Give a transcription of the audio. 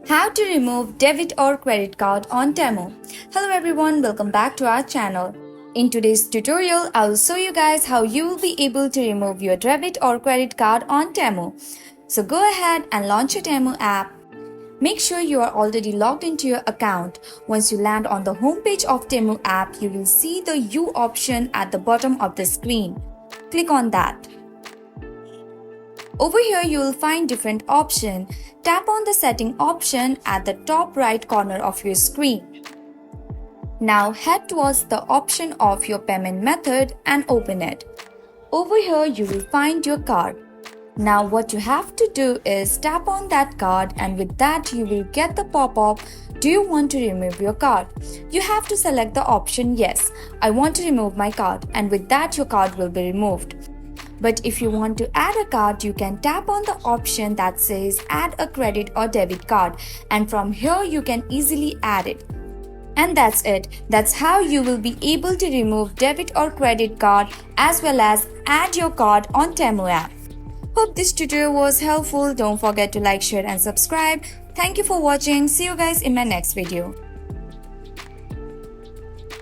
How to remove debit or credit card on Temu. Hello everyone, welcome back to our channel. In today's tutorial, I will show you guys how you will be able to remove your debit or credit card on Temu. So go ahead and launch your Temu app. Make sure you are already logged into your account. Once you land on the homepage of Temu app, you will see the U option at the bottom of the screen. Click on that. Over here, you will find different options. Tap on the setting option at the top right corner of your screen. Now head towards the option of your payment method and open it. Over here, you will find your card. Now what you have to do is tap on that card, and with that you will get the pop-up, do you want to remove your card? You have to select the option yes, I want to remove my card, and with that your card will be removed. But if you want to add a card, you can tap on the option that says add a credit or debit card, and from here you can easily add it. And that's it. That's how you will be able to remove debit or credit card as well as add your card on Temu app. Hope this tutorial was helpful. Don't forget to like, share and subscribe. Thank you for watching. See you guys in my next video.